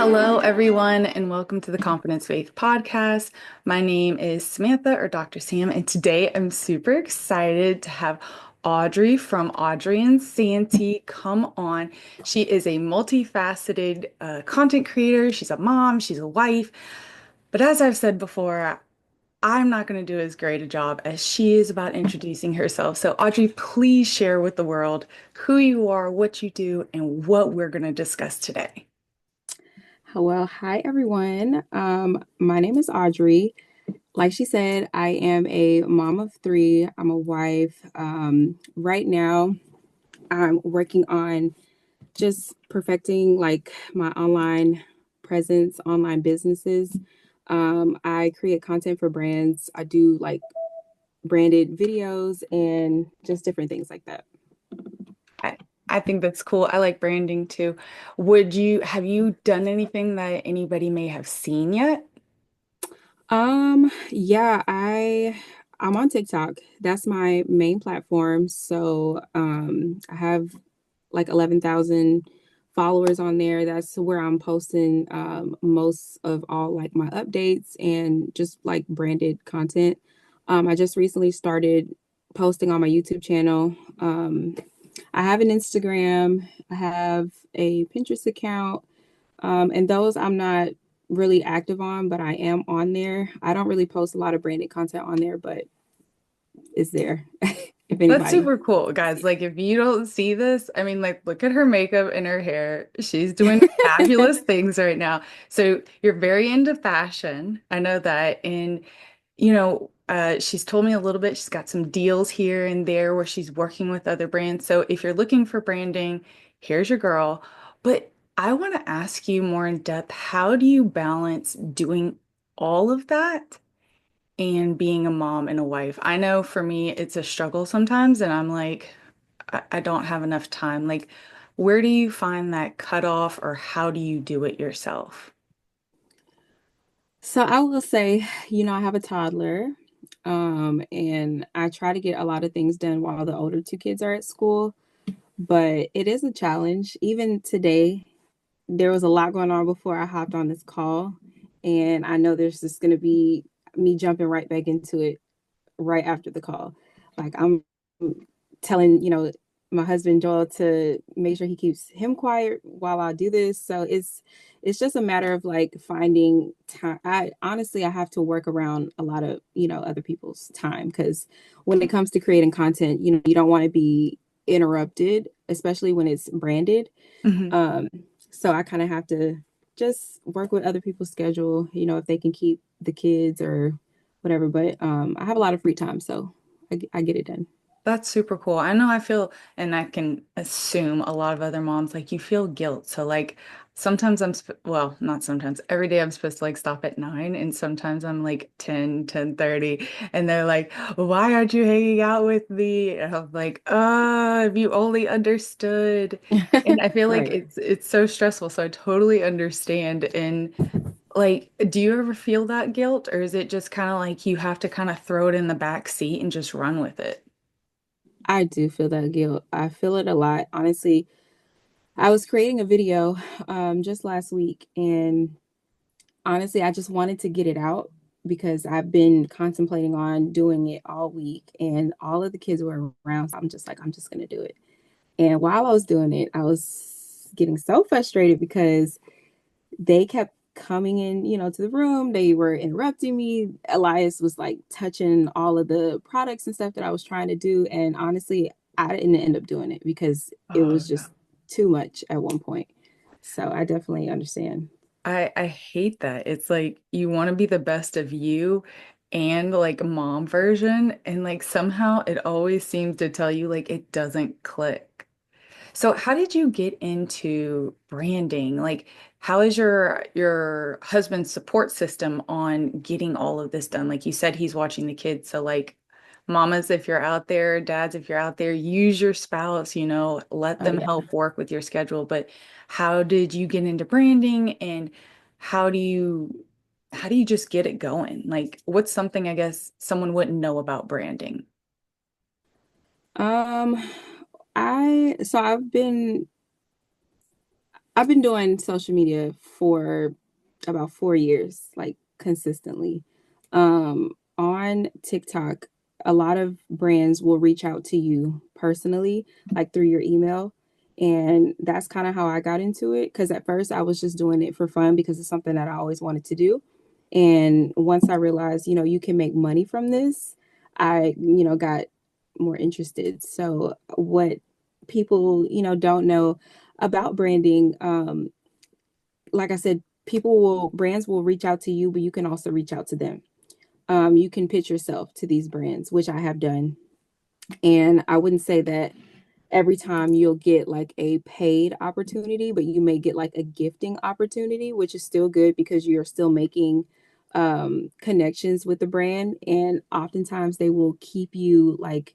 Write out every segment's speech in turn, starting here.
Hello, everyone, and welcome to the Confidence Faith podcast. My name is Samantha or Dr. Sam, and today I'm super excited to have Audrey from AudreyNSanti come on. She is a multifaceted content creator. She's a mom, she's a wife. But as I've said before, I'm not going to do as great a job as she is about introducing herself. So, Audrey, please share with the world who you are, what you do, and what we're going to discuss today. Well, hi everyone. My name is Audrey. Like she said, I am a mom of three. I'm a wife. Right now, I'm working on just perfecting like my online presence, online businesses. I create content for brands. I do like branded videos and just different things like that. I, I think that's cool. I like branding too. Have you done anything that anybody may have seen yet? Yeah, I'm on TikTok. That's my main platform. So, I have like 11,000 followers on there. That's where I'm posting most of all like my updates and just like branded content. I just recently started posting on my YouTube channel. I have an Instagram, I have a Pinterest account, and those I'm not really active on, but I am on there. I don't really post a lot of branded content on there, but it's there if That's anybody. super cool, guys. Like, if you don't see this, I mean, like, look at her makeup and her hair. She's doing fabulous things right now. So, you're very into fashion. I know that. And, she's told me a little bit. She's got some deals here and there where she's working with other brands. So, if you're looking for branding, here's your girl. But I want to ask you more in depth, how do you balance doing all of that and being a mom and a wife? I know for me, it's a struggle sometimes, and I'm like, I don't have enough time. Like, where do you find that cutoff, or how do you do it yourself? So I will say, I have a toddler, and I try to get a lot of things done while the older two kids are at school, but it is a challenge. Even today, there was a lot going on before I hopped on this call, and I know there's just going to be me jumping right back into it right after the call. Like I'm telling, my husband Joel to make sure he keeps him quiet while I do this. So it's just a matter of like finding time. I honestly I have to work around a lot of, other people's time because when it comes to creating content, you don't want to be interrupted, especially when it's branded. Mhm. Um, so I kind of have to just work with other people's schedule, if they can keep the kids or whatever. But I have a lot of free time, so I get it done. That's super cool. I know I feel, and I can assume a lot of other moms, like you feel guilt. So like sometimes well, not sometimes, every day I'm supposed to like stop at 9 and sometimes I'm like 10:30 and they're like, why aren't you hanging out with me? And I'm like, if you only understood. And I feel like Right. it's so stressful. So I totally understand. And like, do you ever feel that guilt, or is it just kind of like you have to kind of throw it in the back seat and just run with it? I do feel that guilt. I feel it a lot. Honestly, I was creating a video just last week, and honestly, I just wanted to get it out because I've been contemplating on doing it all week, and all of the kids were around. So I'm just like, I'm just going to do it. And while I was doing it, I was getting so frustrated because they kept coming in, to the room. They were interrupting me. Elias was like touching all of the products and stuff that I was trying to do. And honestly, I didn't end up doing it because it Oh, was no. just too much at one point. So I definitely understand. I hate that. It's like you want to be the best of you and like mom version, and like somehow it always seems to tell you like it doesn't click. So how did you get into branding? Like how is your husband's support system on getting all of this done? Like you said, he's watching the kids. So like mamas, if you're out there, dads, if you're out there, use your spouse, let Oh them yeah. help work with your schedule. But how did you get into branding, and how do you how do you just get it going? Like what's something I guess someone wouldn't know about branding? Um, I've been I've been doing social media for about 4 years, like consistently. On TikTok, a lot of brands will reach out to you personally, like through your email. And that's kind of how I got into it. Because at first I was just doing it for fun because it's something that I always wanted to do. And once I realized, you can make money from this, I, got more interested. So, what people, don't know about branding, like I said, brands will reach out to you, but you can also reach out to them. You can pitch yourself to these brands, which I have done. And I wouldn't say that every time you'll get like a paid opportunity, but you may get like a gifting opportunity, which is still good because you're still making connections with the brand. And oftentimes they will keep you like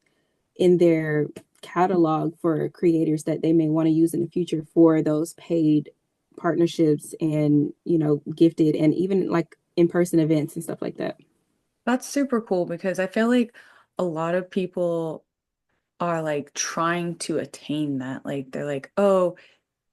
in their catalog for creators that they may want to use in the future for those paid partnerships and, gifted and even like in-person events and stuff like that. That's super cool because I feel like a lot of people are like trying to attain that. Like they're like, oh,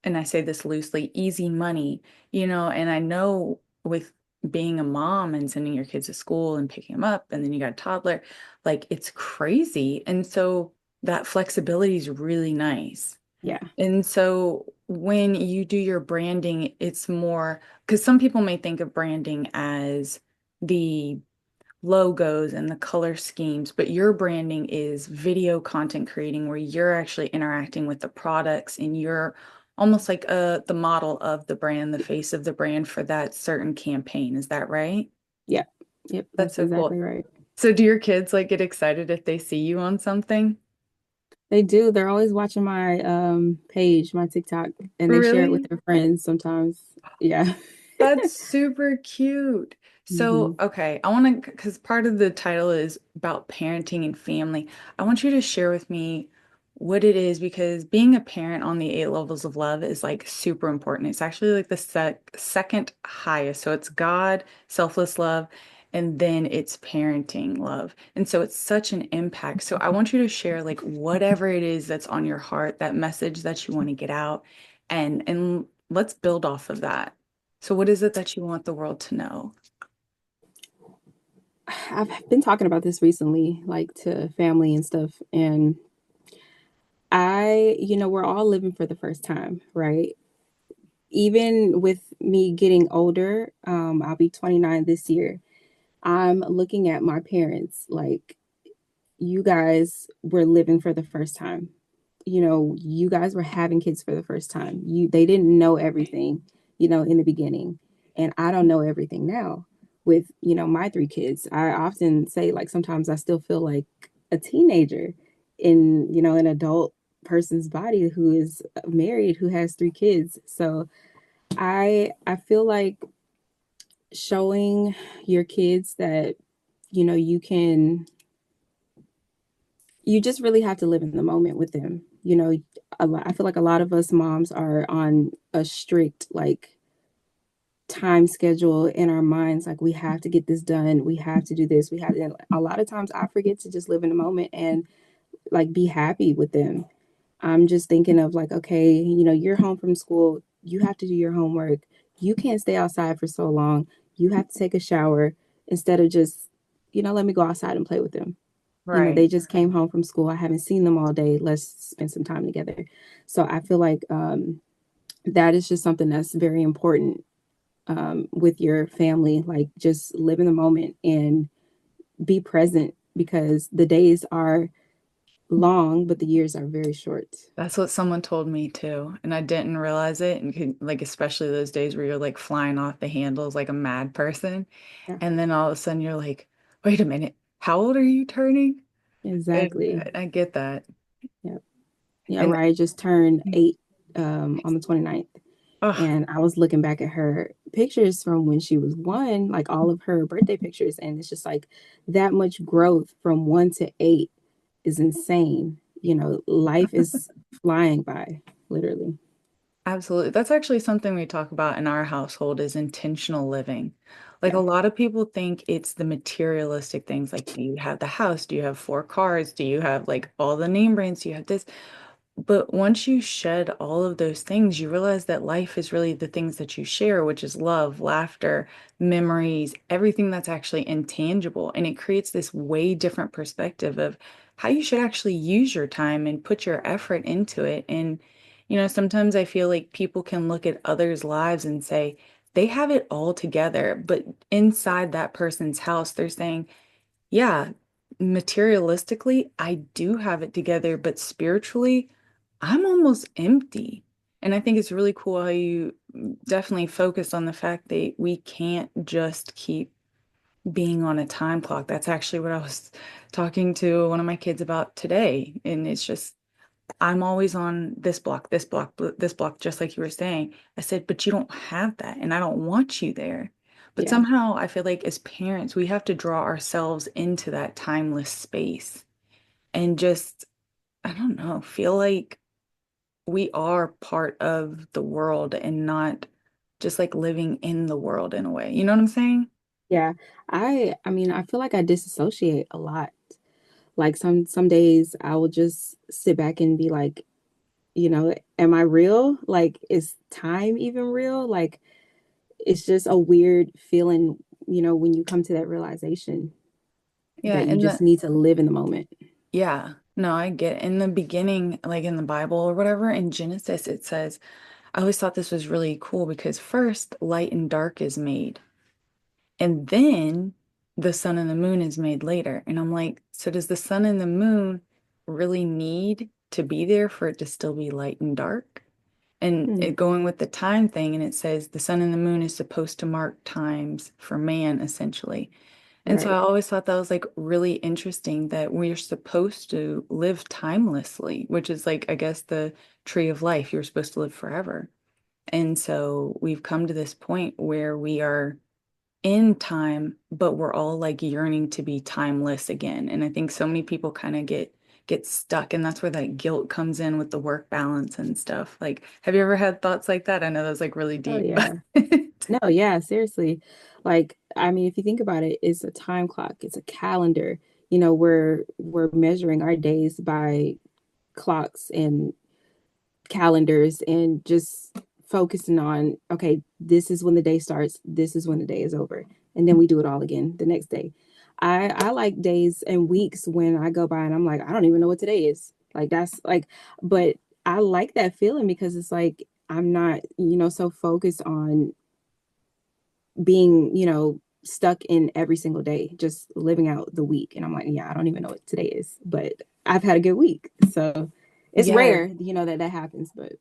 and I say this loosely, easy money, and I know with being a mom and sending your kids to school and picking them up, and then you got a toddler, like it's crazy. And so that flexibility is really nice. Yeah. And so when you do your branding, it's more because some people may think of branding as the logos and the color schemes, but your branding is video content creating where you're actually interacting with the products and you're almost like the model of the brand, the face of the brand for that certain campaign. Is that right? Yeah. Yep. That's That's so cool. exactly right. So do your kids like get excited if they see you on something? They do. They're always watching my page, my TikTok, and they share it with Really? their friends sometimes. Yeah. That's super cute. So, Hmm. okay, I want to, because part of the title is about parenting and family. I want you to share with me what it is because being a parent on the 8 levels of love is like super important. It's actually like the second highest. So it's God, selfless love, and then it's parenting love. And so it's such an impact. So I want you to share like whatever it is that's on your heart, that message that you want to get out, and let's build off of that. So, what is it that you want the world to know? I've been talking about this recently, like to family and stuff. And we're all living for the first time, right? Even with me getting older, I'll be 29 this year. I'm looking at my parents like you guys were living for the first time. You guys were having kids for the first time. They didn't know everything, in the beginning. And I don't know everything now with, my three kids. I often say like sometimes I still feel like a teenager in, an adult person's body who is married, who has three kids. So I feel like showing your kids that, you can you just really have to live in the moment with them. I feel like a lot of us moms are on a strict like time schedule in our minds. Like we have to get this done. We have to do this. We have to. And a lot of times I forget to just live in the moment and like be happy with them. I'm just thinking of like, okay, you're home from school. You have to do your homework. You can't stay outside for so long. You have to take a shower instead of just, let me go outside and play with them. They Right. just came home from school. I haven't seen them all day. Let's spend some time together. So I feel like that is just something that's very important with your family. Like just live in the moment and be present because the days are long, but the years are very short. That's what someone told me too, and I didn't realize it. And like, especially those days where you're like flying off the handles like a mad person, Yeah, and then all of a sudden you're like, wait a minute, how old are you turning? And exactly. I get that. Yeah. Yeah, And Raya just turned 8 on the 29th. oh, And I was looking back at her pictures from when she was 1, like all of her birthday pictures. And it's just like that much growth from 1 to 8 is insane. Life is flying by, literally. absolutely. That's actually something we talk about in our household is intentional living. Like a Yeah. lot of people think it's the materialistic things like do you have the house? Do you have 4 cars? Do you have like all the name brands? Do you have this? But once you shed all of those things, you realize that life is really the things that you share, which is love, laughter, memories, everything that's actually intangible. And it creates this way different perspective of how you should actually use your time and put your effort into it. And, sometimes I feel like people can look at others' lives and say they have it all together, but inside that person's house, they're saying, yeah, materialistically, I do have it together, but spiritually, I'm almost empty. And I think it's really cool how you definitely focus on the fact that we can't just keep being on a time clock. That's actually what I was talking to one of my kids about today. And it's just, I'm always on this block, just like you were saying. I said, but you don't have that, and I don't want you there. But Yeah. somehow I feel like as parents, we have to draw ourselves into that timeless space and just, I don't know, feel like we are part of the world and not just like living in the world in a way. You know what I'm saying? Yeah. I mean, I feel like I disassociate a lot. Like some days I will just sit back and be like, am I real? Like, is time even real? Like, it's just a weird feeling, when you come to that realization Yeah, that you and just the need to live in the moment. yeah, no, I get it. In the beginning, like in the Bible or whatever, in Genesis, it says, I always thought this was really cool because first light and dark is made, and then the sun and the moon is made later. And I'm like, so does the sun and the moon really need to be there for it to still be light and dark? And Hmm. it going with the time thing, and it says the sun and the moon is supposed to mark times for man, essentially. And so I Right. always thought that was like really interesting that we're supposed to live timelessly, which is like, I guess, the tree of life. You're supposed to live forever. And so we've come to this point where we are in time, but we're all like yearning to be timeless again. And I think so many people kind of get stuck, and that's where that guilt comes in with the work balance and stuff. Like, have you ever had thoughts like that? I know that's like really Oh, deep, but yeah. No, yeah, seriously. Like, I mean, if you think about it, it's a time clock, it's a calendar. We're measuring our days by clocks and calendars and just focusing on, okay, this is when the day starts, this is when the day is over. And then we do it all again the next day. I like days and weeks when I go by and I'm like, I don't even know what today is. Like that's like, but I like that feeling because it's like I'm not, so focused on being, stuck in every single day, just living out the week. And I'm like, yeah, I don't even know what today is, but I've had a good week. So it's yeah, rare, that happens, but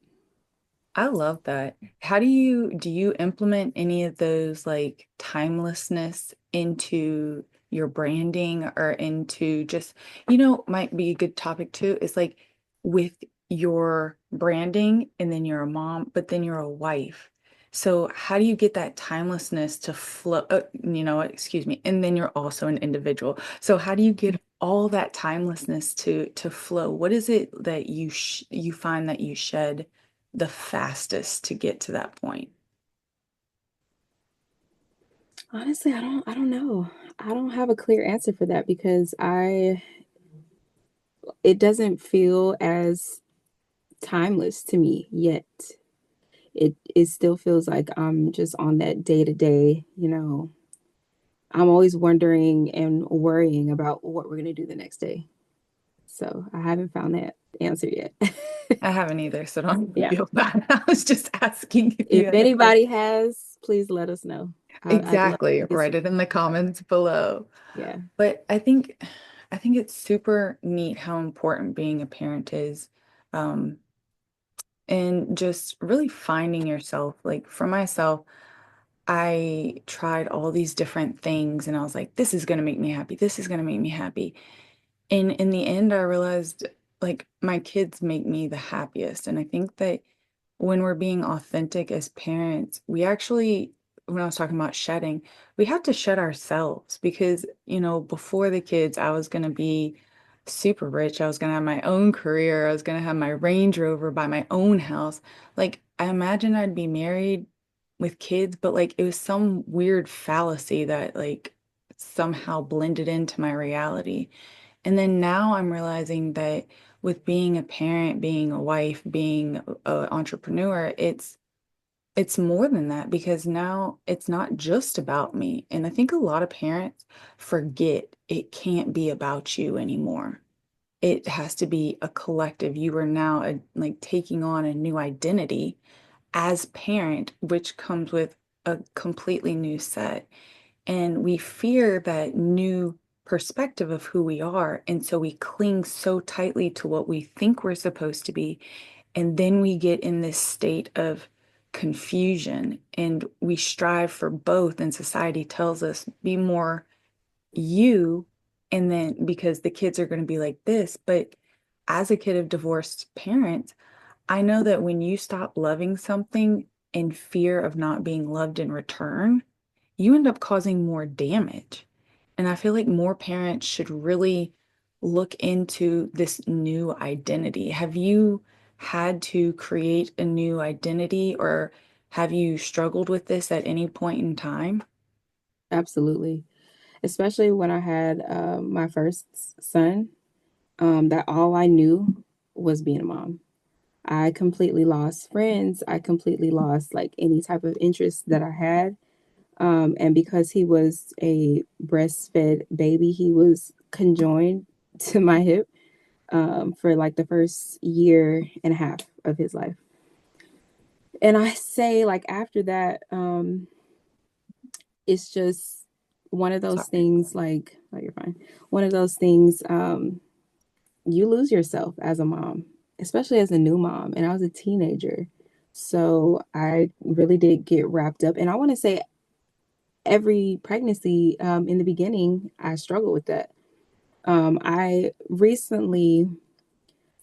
I love that. How do you implement any of those like timelessness into your branding or into just, might be a good topic too, is like with your branding and then you're a mom, but then you're a wife. So how do you get that timelessness to flow, excuse me, and then you're also an individual. So how do you get all that timelessness to flow? What is it that you find that you shed the fastest to get to that point? honestly, I don't know. I don't have a clear answer for that because it doesn't feel as timeless to me yet. It still feels like I'm just on that day to day, I'm always wondering and worrying about what we're gonna do the next day. So I haven't found that answer yet. I haven't either, so don't Yeah. feel bad. I was just asking if you If had a quick. anybody has, please let us know. I'd love Exactly. to get Write some. it in the comments below. Yeah. But I think it's super neat how important being a parent is. Um, and just really finding yourself. Like for myself, I tried all these different things and I was like, this is going to make me happy. This is going to make me happy. And in the end, I realized like my kids make me the happiest. And I think that when we're being authentic as parents, we actually, when I was talking about shedding, we have to shed ourselves because, before the kids, I was going to be super rich. I was going to have my own career. I was going to have my Range Rover, buy my own house. Like, I imagine I'd be married with kids, but like it was some weird fallacy that like somehow blended into my reality. And then now I'm realizing that with being a parent, being a wife, being an entrepreneur, it's more than that because now it's not just about me. And I think a lot of parents forget it can't be about you anymore. It has to be a collective. You are now like taking on a new identity as parent, which comes with a completely new set. And we fear that new perspective of who we are. And so we cling so tightly to what we think we're supposed to be. And then we get in this state of confusion and we strive for both. And society tells us, be more you. And then because the kids are going to be like this. But as a kid of divorced parents, I know that when you stop loving something in fear of not being loved in return, you end up causing more damage. And I feel like more parents should really look into this new identity. Have you had to create a new identity or have you struggled with this at any point in time? Absolutely. Especially when I had my first son, that all I knew was being a mom. I completely lost friends. I completely lost like any type of interest that I had. And because he was a breastfed baby, he was conjoined to my hip for like the first year and a half of his life. And I say, like, after that, it's just one of those Sorry. things, like, oh, you're fine. One of those things, you lose yourself as a mom, especially as a new mom. And I was a teenager. So I really did get wrapped up. And I want to say every pregnancy in the beginning, I struggled with that. I recently,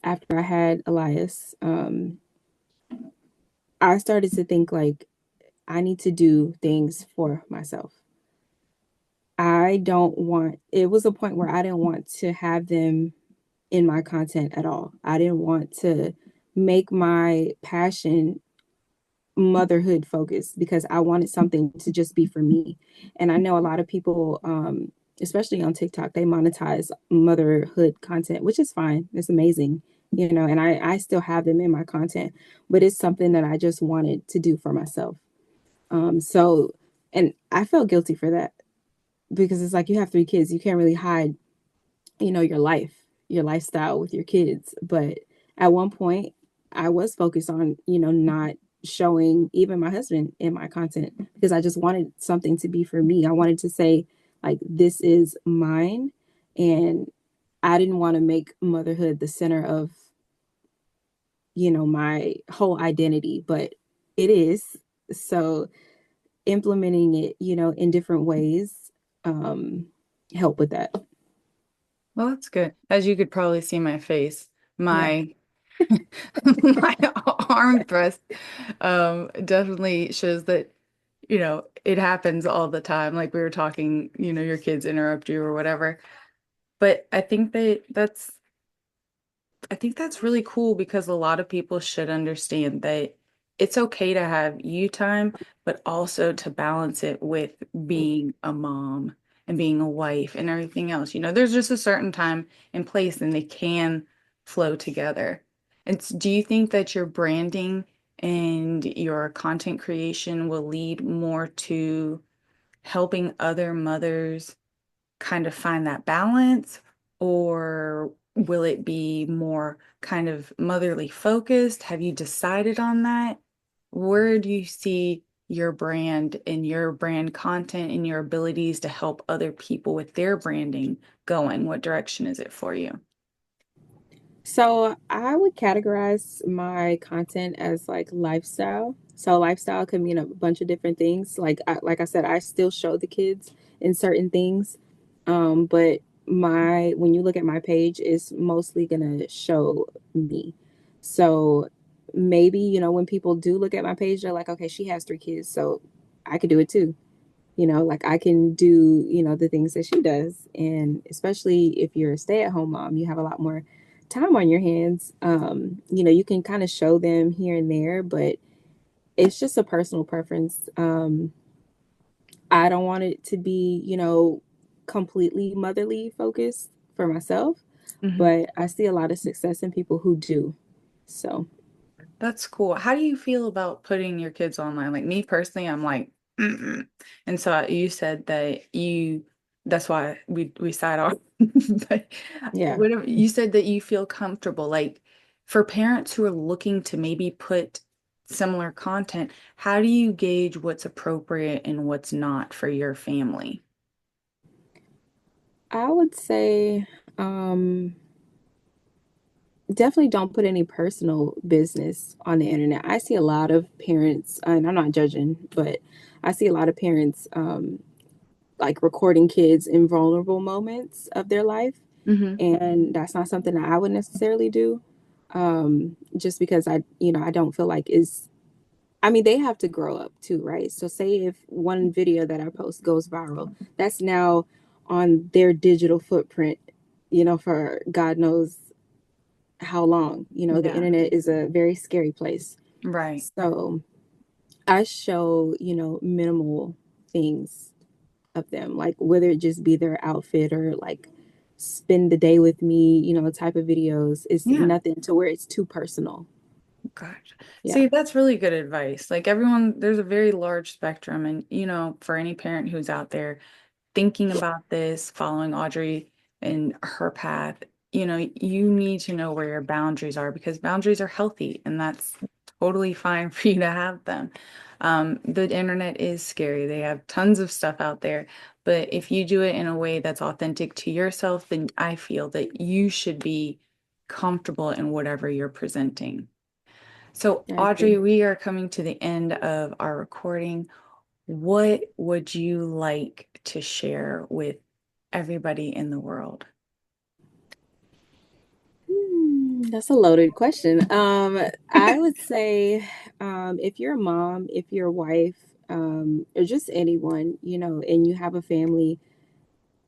after I had Elias, I started to think like I need to do things for myself. I don't want, it was a point where I didn't want to have them in my content at all. I didn't want to make my passion motherhood focused because I wanted something to just be for me. And I know a lot of people, especially on TikTok, they monetize motherhood content, which is fine. It's amazing, you know, and I still have them in my content, but it's something that I just wanted to do for myself. So, and I felt guilty for that because it's like you have three kids, you can't really hide, you know, your life, your lifestyle with your kids. But at one point, I was focused on, you know, not showing even my husband in my content because I just wanted something to be for me. I wanted to say, like, this is mine. And I didn't want to make motherhood the center of, you know, my whole identity, but it is. So implementing it, you know, in different ways, um, help with that. Well, that's good. As you could probably see my face, Yeah. my my arm thrust definitely shows that, it happens all the time. Like we were talking, your kids interrupt you or whatever. But I think that's really cool because a lot of people should understand that it's okay to have you time, but also to balance it with being a mom and being a wife and everything else. There's just a certain time and place and they can flow together. And do you think that your branding and your content creation will lead more to helping other mothers kind of find that balance, or will it be more kind of motherly focused? Have you decided on that? Where do you see your brand and your brand content and your abilities to help other people with their branding going? What direction is it for you? So I would categorize my content as like lifestyle. So lifestyle can mean a bunch of different things. Like I said, I still show the kids in certain things, but my when you look at my page, it's mostly gonna show me. So maybe you know when people do look at my page, they're like, okay, she has three kids, so I could do it too. You know, like I can do, you know, the things that she does. And especially if you're a stay-at-home mom, you have a lot more time on your hands. You know, you can kind of show them here and there, but it's just a personal preference. I don't want it to be, you know, completely motherly focused for myself. Hmm. but I see a lot of success in people who do. So, That's cool. How do you feel about putting your kids online? Like me personally, I'm like, mm-mm. And so you said that that's why we side off. But yeah. whatever you said that you feel comfortable, like for parents who are looking to maybe put similar content, how do you gauge what's appropriate and what's not for your family? I would say um, definitely don't put any personal business on the internet. I see a lot of parents, and I'm not judging, but I see a lot of parents like recording kids in vulnerable moments of their life. Hmm. And that's not something that I would necessarily do. Just because I don't feel like I mean, they have to grow up too, right? So say if one video that I post goes viral, that's now on their digital footprint, for God knows how long. The Yeah, internet is a very scary place. right. So I show, minimal things of them, like whether it just be their outfit or like spend the day with me, type of videos. It's Yeah. nothing to where it's too personal. Gosh. Yeah. See, that's really good advice. Like everyone, there's a very large spectrum. And, for any parent who's out there thinking about this, following Audrey and her path, you need to know where your boundaries are because boundaries are healthy and that's totally fine for you to have them. The internet is scary. They have tons of stuff out there. But if you do it in a way that's authentic to yourself, then I feel that you should be comfortable in whatever you're presenting. So, I Audrey, agree. we are coming to the end of our recording. What would you like to share with everybody in the world? That's a loaded question. I would say, if you're a mom, if you're a wife, or just anyone, and you have a family,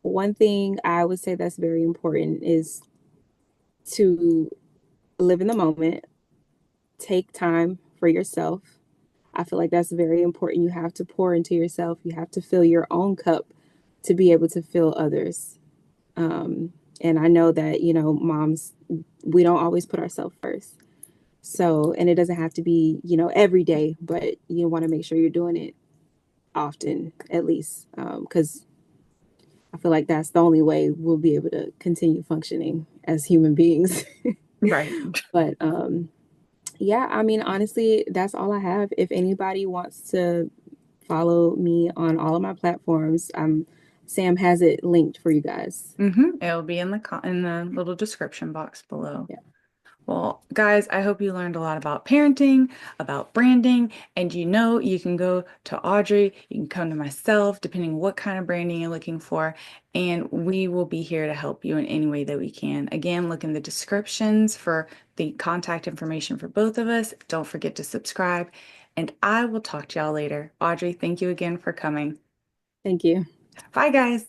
one thing I would say that's very important is to live in the moment, take time for yourself. I feel like that's very important. You have to pour into yourself. You have to fill your own cup to be able to fill others. And I know that, moms, we don't always put ourselves first. So, and it doesn't have to be, every day, but you want to make sure you're doing it often, at least, because I feel like that's the only way we'll be able to continue functioning as human beings. Right. But yeah, I mean, honestly, that's all I have. If anybody wants to follow me on all of my platforms, Sam has it linked for you guys. It'll be in the little description box below. Yeah, Well, guys, I hope you learned a lot about parenting, about branding, and you can go to Audrey, you can come to myself, depending what kind of branding you're looking for, and we will be here to help you in any way that we can. Again, look in the descriptions for the contact information for both of us. Don't forget to subscribe, and I will talk to y'all later. Audrey, thank you again for coming. thank you. Bye, guys.